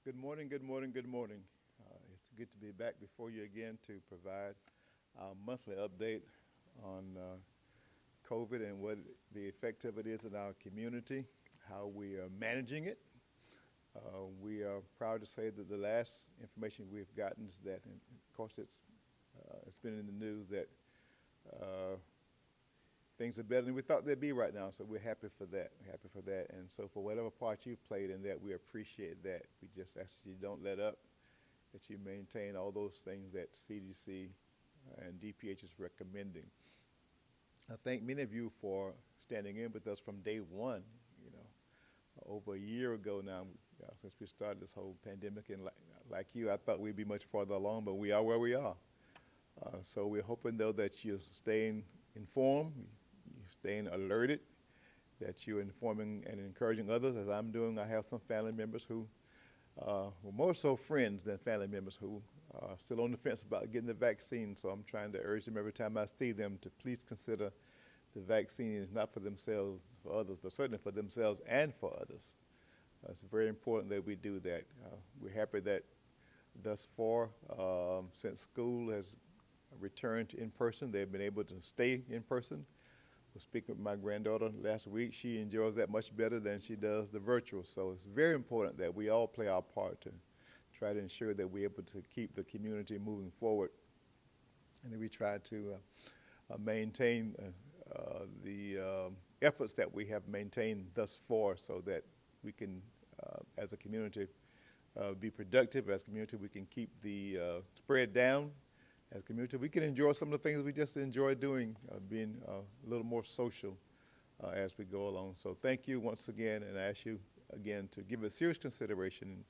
Good morning, good morning, good morning. It's good to be back before you again to provide our monthly update on COVID and what the effect of it is in our community, how we are managing it. We are proud to say that the last information we've gotten is that, and of course it's been in the news that things are better than we thought they'd be right now, so we're happy for that. We're happy for that, and so for whatever part you've played in that, we appreciate that. We just ask that you don't let up, that you maintain all those things that CDC and DPH is recommending. I thank many of you for standing in with us from day one. You know, over a year ago now, since we started this whole pandemic, and like you, I thought we'd be much farther along, but we are where we are. So we're hoping, though, that you're staying informed, you're staying alerted, that you're informing and encouraging others, as I'm doing. I have some family members who, well, more so friends than family members, who are still on the fence about getting the vaccine. So I'm trying to urge them every time I see them to please consider the vaccine is not for themselves, for others, but certainly for themselves and for others. It's very important that we do that. We're happy that thus far, since school has returned in person, they've been able to stay in person. I was speaking with my granddaughter last week. She enjoys that much better than she does the virtual. So it's very important that we all play our part to try to ensure that we're able to keep the community moving forward, and that we try to maintain the efforts that we have maintained thus far, so that we can, as a community, be productive. As a community, we can keep the spread down. As a community, we can enjoy some of the things we just enjoy doing, being a little more social as we go along. So thank you once again, and I ask you again to give it serious consideration.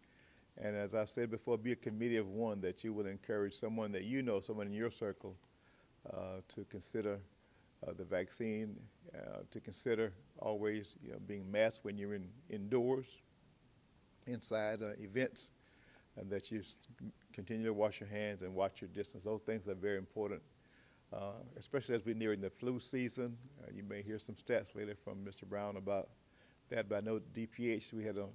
And as I said before, be a committee of one, that you will encourage someone that you know, someone in your circle, to consider the vaccine, to consider always being masked when you're indoors, inside events, and that you continue to wash your hands and watch your distance. Those things are very important, especially as we're nearing the flu season. You may hear some stats later from Mr. Brown about that, but I know DPH, we had a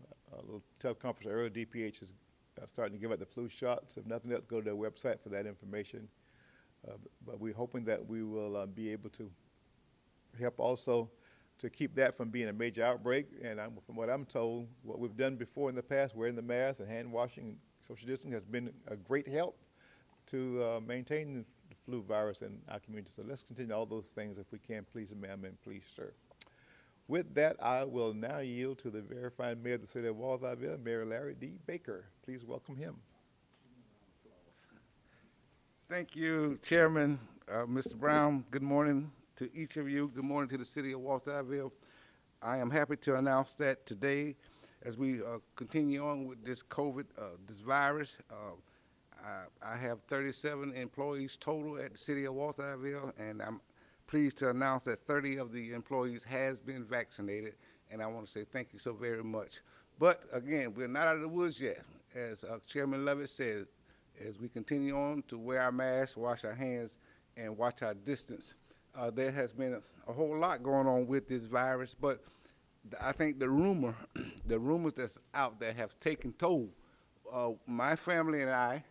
little teleconference earlier. DPH is starting to give out the flu shots. If nothing else, go to their website for that information. But we're hoping that we will be able to help also to keep that from being a major outbreak. And from what I'm told, what we've done before in the past, wearing the mask and hand washing and social distancing, has been a great help to maintain the flu virus in our community. So let's continue all those things if we can, please, ma'am, and please, sir. With that, I will now yield to the very fine mayor of the city of Walthourville, Mayor Larry D. Baker. Please welcome him. Thank you, Chairman. Mr. Brown, good morning to each of you. Good morning to the city of Walthourville. I am happy to announce that today, as we continue on with this COVID, this virus, I have 37 employees total at the city of Walthourville, and I'm pleased to announce that 30 of the employees has been vaccinated, and I want to say thank you so very much. But again, we're not out of the woods yet. As Chairman Lovette said, as we continue on to wear our masks, wash our hands, and watch our distance, there has been a whole lot going on with this virus, but I think the rumors that's out there have taken toll. My family and I,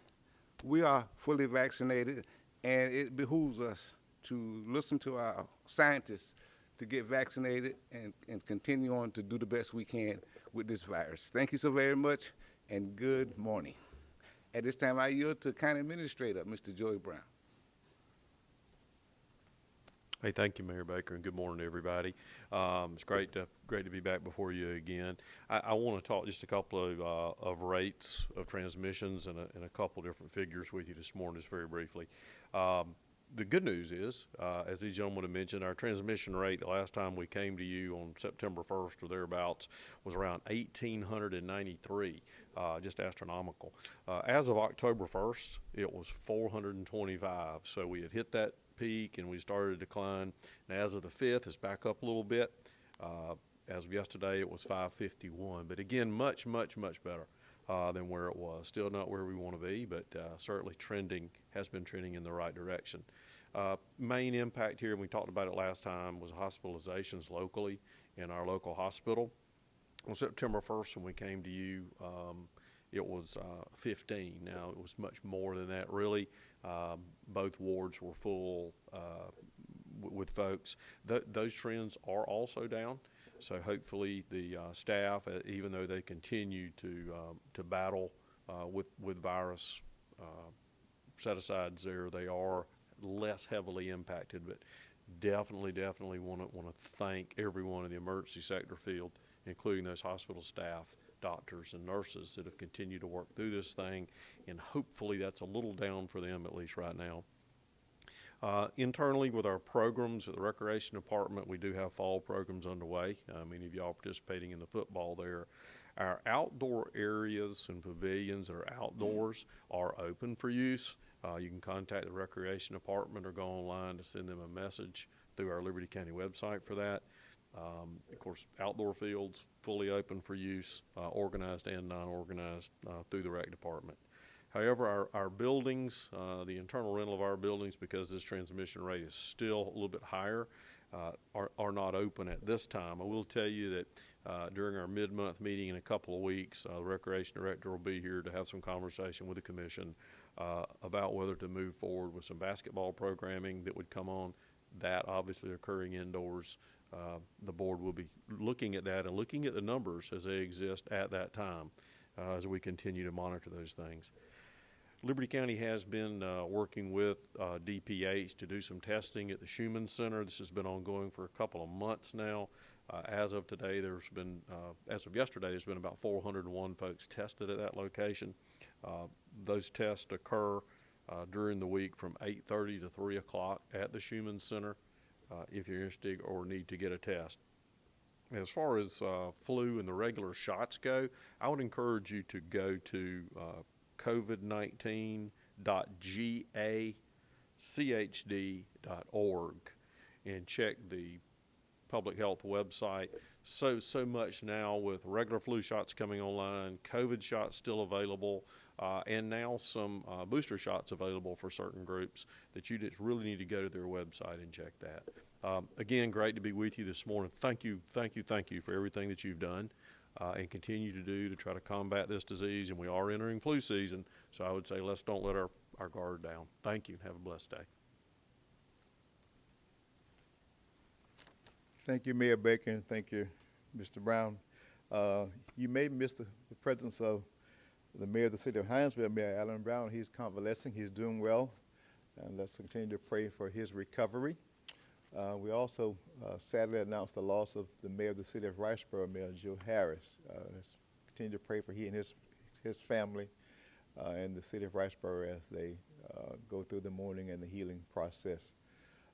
we are fully vaccinated, and it behooves us to listen to our scientists to get vaccinated and continue on to do the best we can with this virus. Thank you so very much, and good morning. At this time, I yield to County Administrator, Mr. Joey Brown. Hey, thank you, Mayor Baker, and good morning to everybody. It's great to be back before you again. I want to talk just a couple of rates of transmissions and a couple different figures with you this morning, just very briefly. The good news is, as these gentlemen have mentioned, our transmission rate the last time we came to you on September 1st or thereabouts was around 1,893, just astronomical. As of October 1st, it was 425, so we had hit that peak and we started to decline. And as of the 5th, it's back up a little bit. As of yesterday, it was 551, but again, much better than where it was. Still not where we want to be, but certainly has been trending in the right direction. Main impact here, and we talked about it last time, was hospitalizations locally in our local hospital. On September 1st, when we came to you, it was 15. Now, it was much more than that, really. Both wards were full with folks. Those trends are also down. So hopefully the staff, even though they continue to battle with virus set-asides there, they are less heavily impacted. But definitely want to thank everyone in the emergency sector field, including those hospital staff, doctors, and nurses that have continued to work through this thing. And hopefully that's a little down for them, at least right now. Internally with our programs at the Recreation Department, we do have fall programs underway. Many of y'all participating in the football there. Our outdoor areas and pavilions that are outdoors are open for use. You can contact the Recreation Department or go online to send them a message through our Liberty County website for that. Of course, outdoor fields fully open for use, organized and non-organized through the Rec Department. However, our buildings, the internal rental of our buildings, because this transmission rate is still a little bit higher, are not open at this time. I will tell you that during our mid-month meeting in a couple of weeks, the Recreation Director will be here to have some conversation with the Commission about whether to move forward with some basketball programming that would come on. That obviously occurring indoors. The board will be looking at that and looking at the numbers as they exist at that time as we continue to monitor those things. Liberty County has been working with DPH to do some testing at the Schumann Center. This has been ongoing for a couple of months now. As of today, as of yesterday, there's been about 401 folks tested at that location. Those tests occur during the week from 8:30 to 3 o'clock at the Schumann Center if you're interested or need to get a test. As far as flu and the regular shots go, I would encourage you to go to covid19.gachd.org and check the public health website. So much now with regular flu shots coming online, COVID shots still available, and now some booster shots available for certain groups that you just really need to go to their website and check that. Again, great to be with you this morning. Thank you for everything that you've done and continue to do to try to combat this disease. And we are entering flu season, so I would say let's don't let our guard down. Thank you and have a blessed day. Thank you, Mayor Baker, and thank you, Mr. Brown. You may miss the presence of the mayor of the city of Hinesville, Mayor Allen Brown. He's convalescing. He's doing well, and let's continue to pray for his recovery. We also sadly announced the loss of the mayor of the city of Riceboro, Mayor Joe Harris. Let's continue to pray for he and his family and the city of Riceboro as they go through the mourning and the healing process.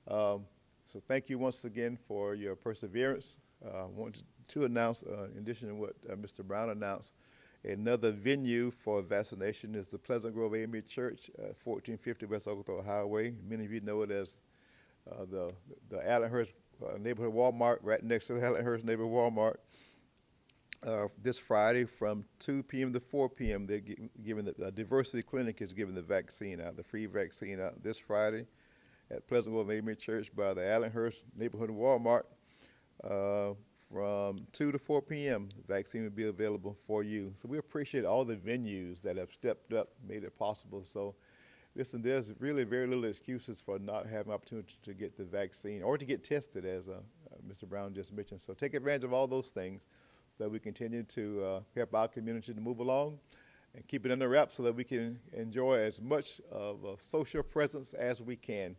So thank you once again for your perseverance. I wanted to announce, in addition to what Mr. Brown announced, another venue for vaccination is the Pleasant Grove AME Church, 1450 West Oglethorpe Highway. Many of you know it as the Allenhurst neighborhood Walmart, right next to the Allenhurst neighborhood Walmart. This Friday from 2 p.m. to 4 p.m. they're giving the diversity clinic is giving the vaccine out, the free vaccine out this Friday at Pleasant Grove AME Church by the Allenhurst neighborhood Walmart. From 2 to 4 p.m., the vaccine will be available for you. So we appreciate all the venues that have stepped up, made it possible. So listen, there's really very little excuses for not having opportunity to get the vaccine or to get tested, as Mr. Brown just mentioned. So take advantage of all those things so that we continue to help our community to move along and keep it under wraps so that we can enjoy as much of a social presence as we can.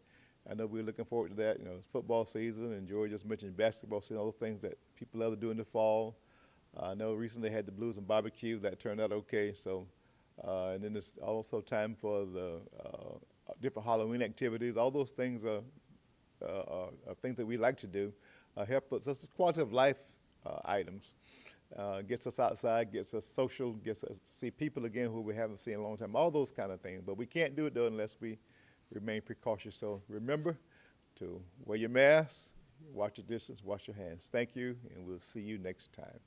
I know we're looking forward to that. You know, it's football season, and Joy just mentioned basketball season, all those things that people love to do in the fall. I know recently had the Blues and Barbecue. That turned out okay. So, and then there's also time for the different Halloween activities. All those things are things that we like to do. Help us. It's quality of life items. Gets us outside, gets us social, gets us to see people again who we haven't seen in a long time. All those kind of things. But we can't do it, though, unless we remain precautious. So remember to wear your mask, watch your distance, wash your hands. Thank you, and we'll see you next time.